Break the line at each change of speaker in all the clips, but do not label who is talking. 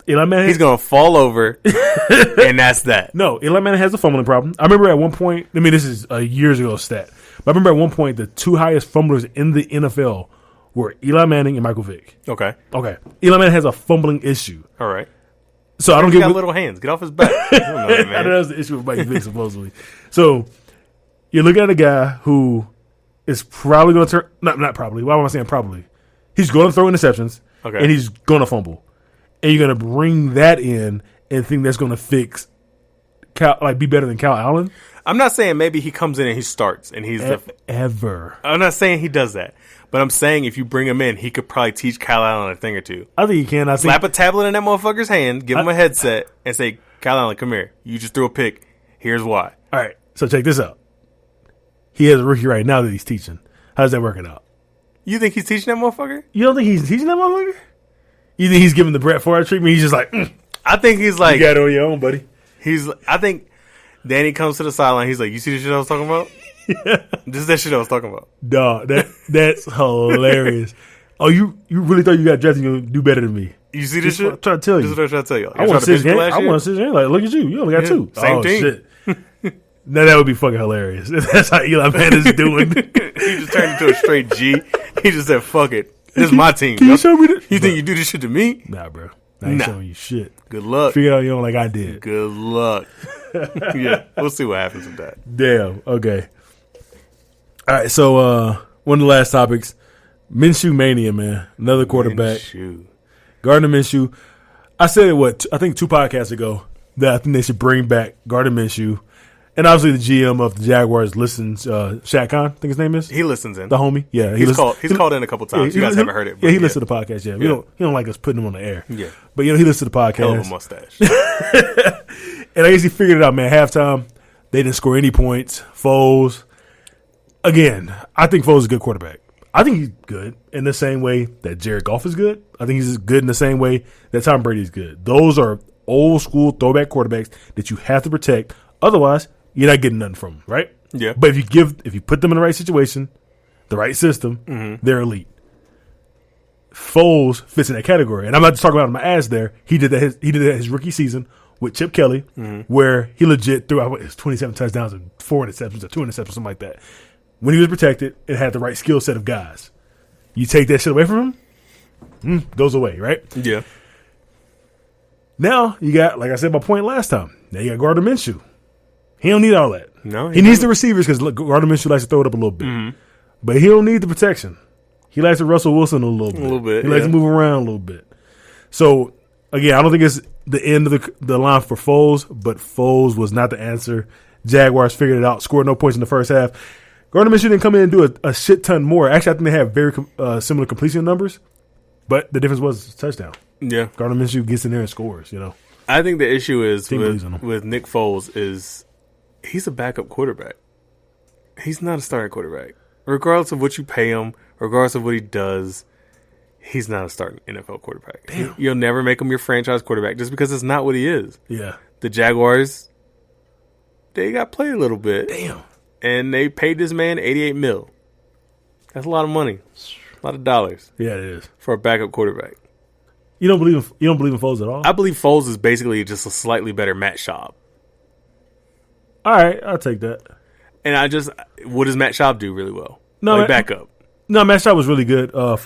Eli Manning,
he's going to fall over, and that's that.
No, Eli Manning has a fumbling problem. I remember at one point, I mean, this is a years ago stat, but I remember at one point the two highest fumblers in the NFL were Eli Manning and Michael Vick.
Okay.
Eli Manning has a fumbling issue.
All right.
So I don't get
little hands. Get off his back. I don't know that, man.
I know that's the issue with Michael Vick, supposedly. So you're looking at a guy who is probably going to turn, not probably, why am I saying probably? He's going to throw interceptions, and he's going to fumble. And you're going to bring that in and think that's going to fix, be better than Cal Allen?
I'm not saying maybe he comes in and he starts and he's
ever.
I'm not saying he does that. But I'm saying if you bring him in, he could probably teach Kyle Allen a thing or two.
I think he can.
Slap a tablet in that motherfucker's hand, give him a headset, and say, Kyle Allen, come here. You just threw a pick. Here's why.
All right. So check this out. He has a rookie right now that he's teaching. How's that working out?
You think he's teaching that motherfucker?
You don't think he's teaching that motherfucker? You think he's giving the Brett Favre treatment? He's just like,
I think he's like,
you got it on your own, buddy.
I think Danny comes to the sideline. He's like, you see the shit I was talking about? Yeah. This is that shit I was talking about.
Dog, that's hilarious. Oh, you really thought you got drafted and you do better than me?
You see this shit?
I'm trying to tell you.
This is what I'm trying to tell you.
I want to sit here. Like, look at you. You only got two.
Same team.
Shit. Now that would be fucking hilarious. That's how Eli Manning is doing.
He just turned into a straight G. He just said, fuck it. This is my team.
Can you show me this?
You think you do this shit to me?
Nah, bro. I ain't showing you shit.
Good luck.
Figure it out your own like I did.
Good luck. Yeah, we'll see what happens with that.
Damn. Okay. All right, so one of the last topics, Minshew Mania, man. Another quarterback. Gardner Minshew. I said it, I think 2 podcasts ago, that I think they should bring back Gardner Minshew. And obviously the GM of the Jaguars listens, Shaq Khan, I think his name is.
He listens in.
The homie. Yeah.
He's called in a couple times. You guys haven't heard it.
Yeah, he listens to the podcast, yeah. He don't like us putting him on the air.
Yeah.
But, he listens to the podcast.
Hell of a mustache.
And I guess he figured it out, man. Halftime, they didn't score any points. Foles. Again, I think Foles is a good quarterback. I think he's good in the same way that Jared Goff is good. I think he's good in the same way that Tom Brady is good. Those are old school throwback quarterbacks that you have to protect. Otherwise, you're not getting nothing from them, right?
Yeah.
But if you put them in the right situation, the right system, they're elite. Foles fits in that category, and I'm not just talking about my ass there. He did that his rookie season with Chip Kelly, where he legit threw out his 27 touchdowns and 4 interceptions or 2 interceptions, something like that. When he was protected, it had the right skill set of guys. You take that shit away from him, goes away, right?
Yeah.
Now you got, like I said, my point last time. Now you got Gardner Minshew. He don't need all that.
No,
he needs the receivers because Gardner Minshew likes to throw it up a little bit, but he don't need the protection. He likes to Russell Wilson a little bit. He likes to move around a little bit. So again, I don't think it's the end of the line for Foles, but Foles was not the answer. Jaguars figured it out, scored no points in the first half. Gardner Minshew didn't come in and do a shit ton more. Actually, I think they have very similar completion numbers, but the difference was a touchdown.
Yeah.
Gardner Minshew gets in there and scores,
I think the issue is with Nick Foles is he's a backup quarterback. He's not a starting quarterback. Regardless of what you pay him, regardless of what he does, he's not a starting NFL quarterback.
Damn.
You'll never make him your franchise quarterback just because it's not what he is.
Yeah.
The Jaguars, they got played a little bit.
Damn.
And they paid this man $88 million. That's a lot of money. A lot of dollars.
Yeah, it is.
For a backup quarterback.
You don't believe in Foles at all?
I believe Foles is basically just a slightly better Matt Schaub.
All right, I'll take that.
And what does Matt Schaub do really well?
No,
backup.
No, Matt Schaub was really good for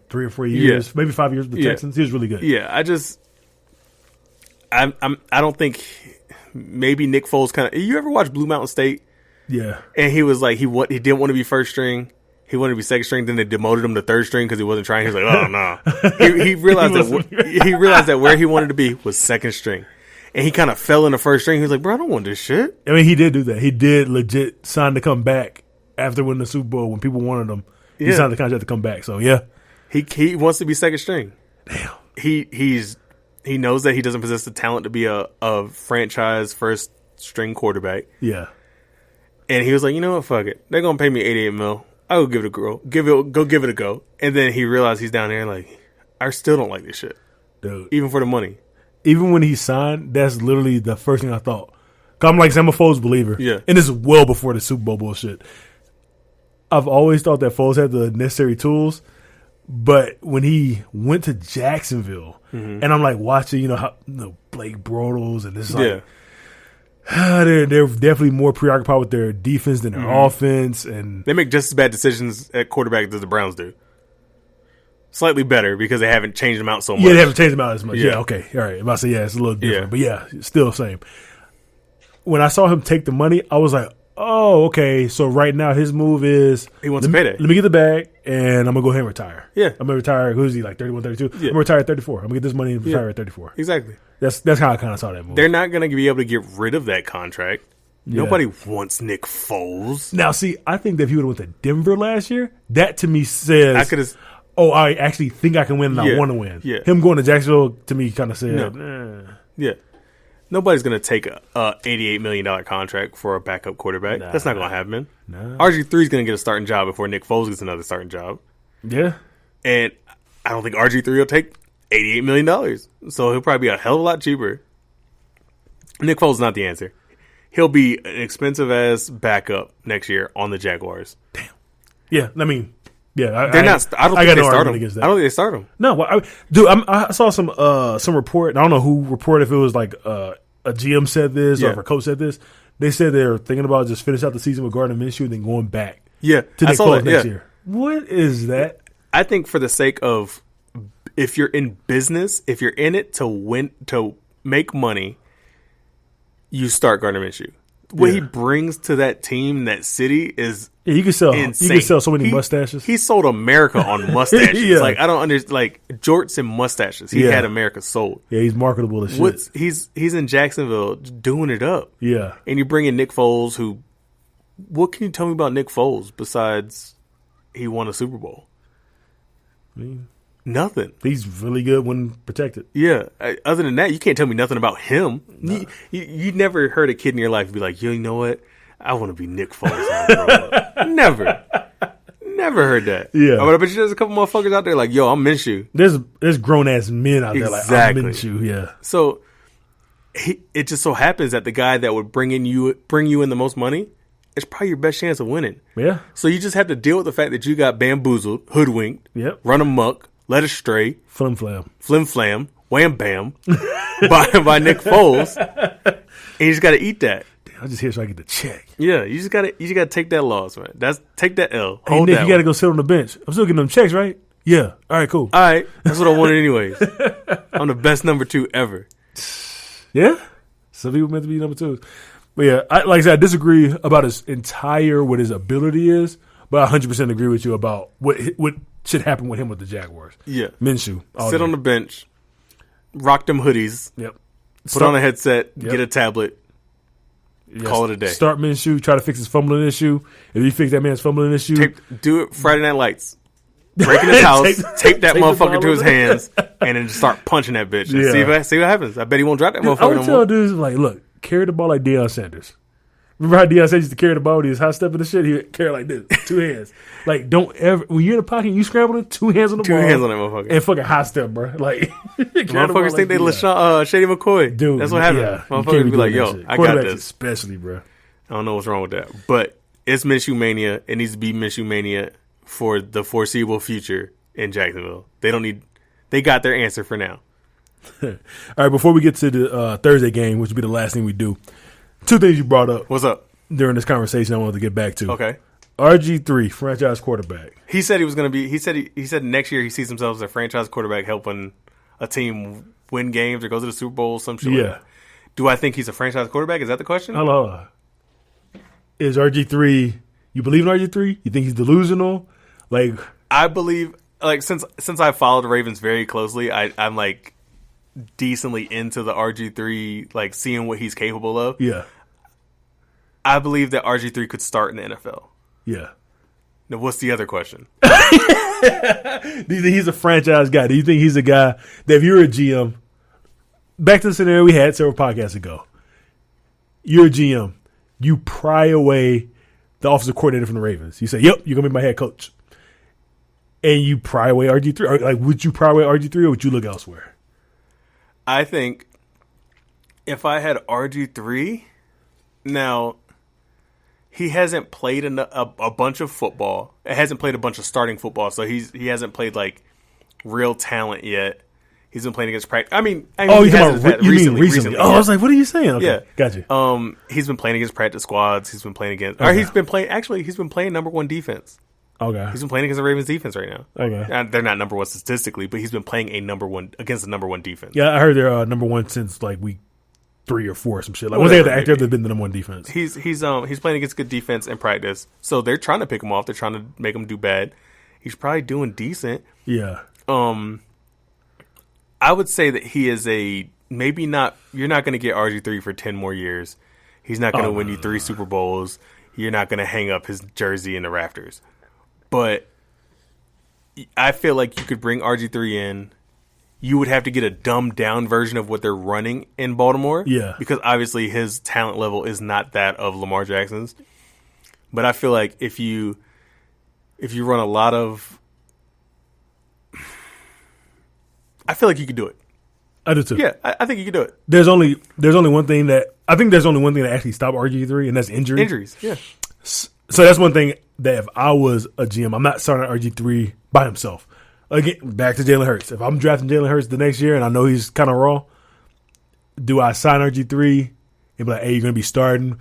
3 or 4 years, maybe 5 years with the Texans. He was really good.
Yeah, I don't think maybe Nick Foles kind of. You ever watch Blue Mountain State?
Yeah.
And he was like he didn't want to be first string. He wanted to be second string. Then they demoted him to third string because he wasn't trying. He was like, oh no. He realized he realized that where he wanted to be was second string. And he kind of fell in the first string. He was like, bro, I don't want this shit.
I mean, he did do that. He did legit sign to come back after winning the Super Bowl when people wanted him. He signed the contract to come back. So, yeah.
He wants to be second string.
Damn.
He knows that he doesn't possess the talent to be a franchise first string quarterback.
Yeah.
And he was like, you know what? Fuck it. They're going to pay me $88 million. I will give it a go. Give it a go. And then he realized he's down there like, I still don't like this shit.
Dude.
Even for the money.
Even when he signed, that's literally the first thing I thought. Cause I'm a Foles believer.
Yeah.
And this is well before the Super Bowl bullshit. I've always thought that Foles had the necessary tools, But when he went to Jacksonville, and I'm like watching, how Blake Bortles, and it's like they're definitely more preoccupied with their defense than their offense, and
they make just as bad decisions at quarterback as the Browns do. Slightly better because they haven't changed them out so much.
Yeah, they haven't changed them out as much. Yeah, okay, all right. I'm about to say it's a little different, but still the same. When I saw him take the money, I was like, oh, okay. So right now his move is
he wants a payday.
Let me get the bag, and I'm gonna go ahead and retire.
Yeah,
I'm gonna retire. Who's he, like 31, 32? I'm gonna retire at 34. I'm gonna get this money and retire at 34.
Exactly.
That's how I kind of saw that move.
They're not gonna be able to get rid of that contract. Yeah. Nobody wants Nick Foles.
Now, see, I think that if he would have went to Denver last year, that to me says
I could have.
Oh, I actually think I can win, and I want to win.
Yeah.
Him going to Jacksonville to me kind of said,
yeah. Nobody's going to take a $88 million contract for a backup quarterback. That's not going to happen. RG3 is going to get a starting job before Nick Foles gets another starting job.
Yeah.
And I don't think RG3 will take $88 million. So he'll probably be a hell of a lot cheaper. Nick Foles is not the answer. He'll be an expensive-ass backup next year on the Jaguars.
Damn. Yeah, I mean... Yeah,
they're not. I don't think they start him. I don't think they start him.
No, I saw some report. I don't know who reported if it was like a GM said this or if a coach said this. They said they're thinking about just finish out the season with Gardner Minshew and then going back.
Yeah,
to Nick Foles next year. What is that?
I think for the sake of if you're in business, if you're in it to win, to make money, you start Gardner Minshew. What he brings to that team, that city, is
you can sell.
insane.
You can sell so many mustaches.
He sold America on mustaches. Like I don't understand. Like jorts and mustaches. He had America sold.
Yeah, he's marketable as shit.
He's in Jacksonville doing it up.
Yeah,
and you bring in Nick Foles. Who? What can you tell me about Nick Foles besides he won a Super Bowl?
I mean,
nothing.
He's really good when protected.
Yeah. Other than that, you can't tell me nothing about him. No. You never heard a kid in your life be like, yo, you know what? I want to be Nick Foles when I grow up. Never heard that.
Yeah.
But I bet you there's a couple motherfuckers out there like, yo, I'm Minshew.
There's grown-ass men out there like, I'm Minshew, yeah.
So it just so happens that the guy that would bring you in the most money is probably your best chance of winning.
Yeah.
So you just have to deal with the fact that you got bamboozled, hoodwinked, run amok, led astray,
flim
flam, wham bam, by Nick Foles, and you just got to eat that.
Damn, I'm just here so I get the check.
Yeah, you just got to take that loss, man. Take that L.
Hey, Nick, you got to go sit on the bench. I'm still getting them checks, right? Yeah. All right, cool.
All right, that's what I wanted anyways. I'm the best number 2 ever.
Yeah, some people meant to be number 2s. But yeah, like I said, I disagree about what his ability is, but I 100% agree with you about what should happen with him with the Jaguars.
Yeah.
Minshew.
Sit on the bench, rock them hoodies.
Yep.
Put on a headset, get a tablet, call it a day.
Start Minshew, try to fix his fumbling issue. If you fix that man's fumbling issue.
Do it Friday Night Lights. Break in his house, tape that motherfucker to his hands, and then just start punching that bitch. And see what happens. I bet he won't drop that motherfucker
I would tell dudes, like, look, carry the ball like Deion Sanders. Remember how Deion Sanders used to carry the ball when he was high stepping the shit? He would carry like this, 2 hands. Like, don't ever, when you're in the pocket and you scrambling, 2 hands on the ball.
2 hands on that motherfucker.
And fucking high step, bro. Like,
motherfuckers think they Shady McCoy.
Dude.
That's what happened.
Yeah,
motherfuckers be like, yo, I got this.
Especially, bro.
I don't know what's wrong with that. But it's Minshew Mania. It needs to be Minshew Mania for the foreseeable future in Jacksonville. They got their answer for now.
All right, before we get to the Thursday game, which will be the last thing we do, 2 things you brought up.
What's up?
During this conversation I wanted to get back to.
Okay.
RG3, franchise quarterback.
He said he was going to be, he said next year he sees himself as a franchise quarterback helping a team win games or go to the Super Bowl, some shit.
Yeah.
Do I think he's a franchise quarterback? Is that the question?
Hello. Is RG3, you believe in RG3? You think he's delusional? Like,
I believe, like, since I followed the Ravens very closely, I'm like decently into the RG3, like seeing what he's capable of.
Yeah.
I believe that RG3 could start in the NFL.
Yeah.
Now, what's the other question?
Do you think he's a franchise guy? Do you think he's a guy that if you're a GM, back to the scenario we had several podcasts ago, you're a GM, you pry away the offensive coordinator from the Ravens. You say, yep, you're going to be my head coach. And you pry away RG3. Like, would you pry away RG3 or would you look elsewhere?
I think if I had RG3, now, he hasn't played a bunch of football. It hasn't played a bunch of starting football, so he hasn't played like real talent yet. He's been playing against practice.
You mean recently? Oh, yeah. I was like, what are you saying? Okay,
yeah,
gotcha.
He's been playing against practice squads. He's been playing against. Okay. Or he's been playing. Actually, he's been playing number one defense.
Okay.
He's been playing against the Ravens defense right now.
Okay.
They're not number one statistically, but he's been playing against the number one defense.
Yeah, I heard they're number one since like week 3 or 4 or some shit. Like once they had the actor, they've been the number one defense.
He's playing against good defense in practice, so they're trying to pick him off. They're trying to make him do bad. He's probably doing decent.
Yeah.
I would say that he is maybe not. You're not going to get RG3 for 10 more years. He's not going to win you 3 Super Bowls. You're not going to hang up his jersey in the rafters. But I feel like you could bring RG3 in. You would have to get a dumbed down version of what they're running in Baltimore.
Yeah.
Because obviously his talent level is not that of Lamar Jackson's. But I feel like if you run a lot of, I feel like you could do it.
I do too.
Yeah, I think you could do it.
There's only one thing that actually stopped RG3, and that's injury.
Injuries, yeah.
So that's one thing that if I was a GM, I'm not starting RG3 by himself. Again, back to Jalen Hurts. If I'm drafting Jalen Hurts the next year and I know he's kind of raw, do I sign RG3 and be like, hey, you're going to be starting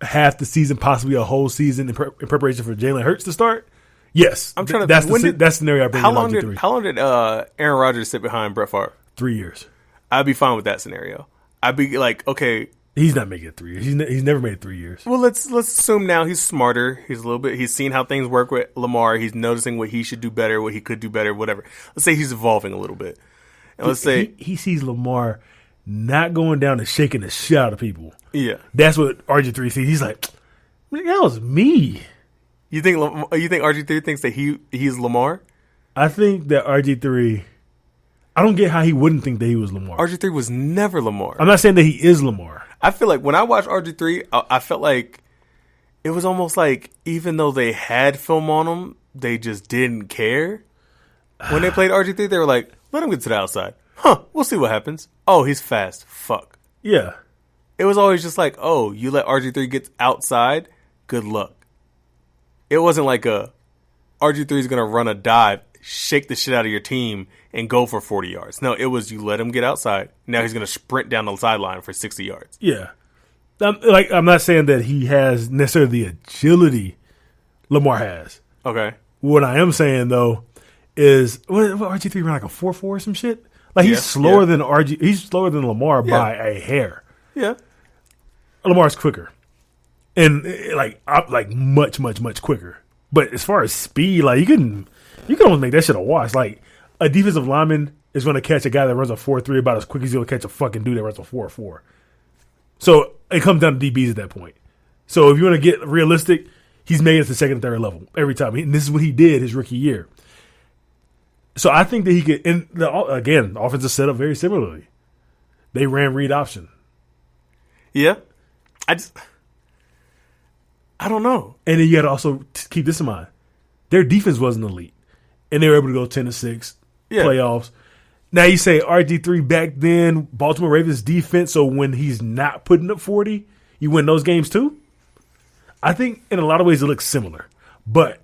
half the season, possibly a whole season in preparation for Jalen Hurts to start? Yes.
I'm trying to
that's the scenario I bring in RG3.
How long did Aaron Rodgers sit behind Brett Favre?
3 years.
I'd be fine with that scenario. I'd be like, okay.
He's not making it 3 years. He's never made it 3 years.
Well, let's assume now he's smarter. He's seen how things work with Lamar. He's noticing what he should do better, what he could do better, whatever. Let's say he's evolving a little bit. And let's say
he sees Lamar not going down and shaking the shit out of people.
Yeah.
That's what RG3 sees. He's like, that was me.
You think RG3 thinks that he's Lamar?
I think that RG3, I don't get how he wouldn't think that he was Lamar.
RG3 was never Lamar.
I'm not saying that he is Lamar.
I feel like when I watched RG3, I felt like it was almost like even though they had film on him, they just didn't care. When they played RG3, they were like, let him get to the outside. We'll see what happens. Oh, he's fast. Fuck.
Yeah.
It was always just like, oh, you let RG3 get outside? Good luck. It wasn't like RG3 is going to run a dive, shake the shit out of your team, and go for 40 yards. No, it was you let him get outside. Now he's going to sprint down the sideline for 60 yards.
Yeah. I'm not saying that he has necessarily the agility Lamar has.
Okay.
What I am saying, though, is what RG3 ran like a 4.4 or some shit? Like he's slower than He's slower than Lamar by a hair.
Yeah.
Lamar's quicker. And much, much, much quicker. But as far as speed, like you can almost make that shit a wash. Like a defensive lineman is going to catch a guy that runs a 4.3 about as quick as he'll catch a fucking dude that runs a 4.4. So it comes down to DBs at that point. So if you want to get realistic, he's made it to second and third level every time. And this is what he did his rookie year. So I think that he could. And the offense is set up very similarly. They ran read option.
Yeah, I don't know.
And then you got to also keep this in mind. Their defense wasn't elite. And they were able to go 10-6 playoffs. Now you say RG3 back then, Baltimore Ravens defense, so when he's not putting up 40, you win those games too? I think in a lot of ways it looks similar. But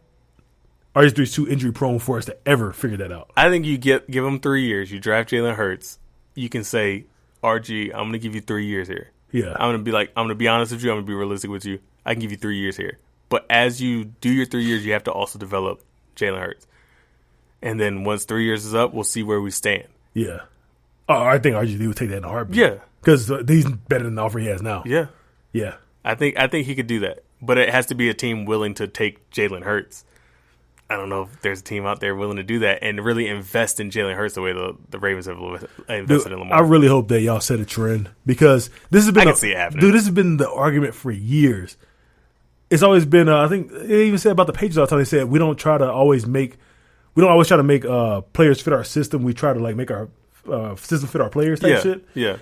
RG3 is too injury prone for us to ever figure that out.
I think you give him 3 years. You draft Jalen Hurts. You can say, RG, I'm going to give you 3 years here.
Yeah.
I'm going to be honest with you. I'm going to be realistic with you. I can give you 3 years here. But as you do your 3 years, you have to also develop Jalen Hurts. And then once 3 years is up, we'll see where we stand.
Yeah. Oh, I think RG3 would take that in a heartbeat.
Yeah.
Because he's better than the offer he has now.
Yeah.
Yeah.
I think he could do that. But it has to be a team willing to take Jalen Hurts. I don't know if there's a team out there willing to do that and really invest in Jalen Hurts the way the Ravens have invested in Lamar.
I really hope that y'all set a trend because this has been
I can see it happening.
Dude, this has been the argument for years. It's always been I think they even said about the Patriots all the time. They said we don't always try to make players fit our system. We try to like make our system fit our players type shit.
Yeah.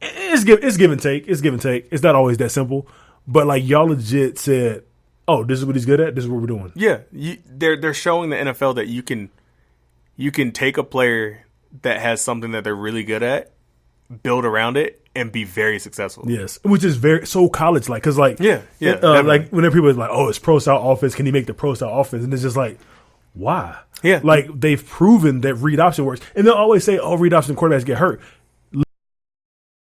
It's give and take. It's give and take. It's not always that simple. But like y'all legit said, oh, this is what he's good at. This is what we're doing.
Yeah, they're showing the NFL that you can take a player that has something that they're really good at, build around it, and be very successful.
Yes, which is so college like because like
like whenever people are like,
oh, it's pro style offense. Can he make the pro style offense? And it's just like, why?
Yeah.
Like, they've proven that read option works. And they'll always say, oh, read option quarterbacks get hurt.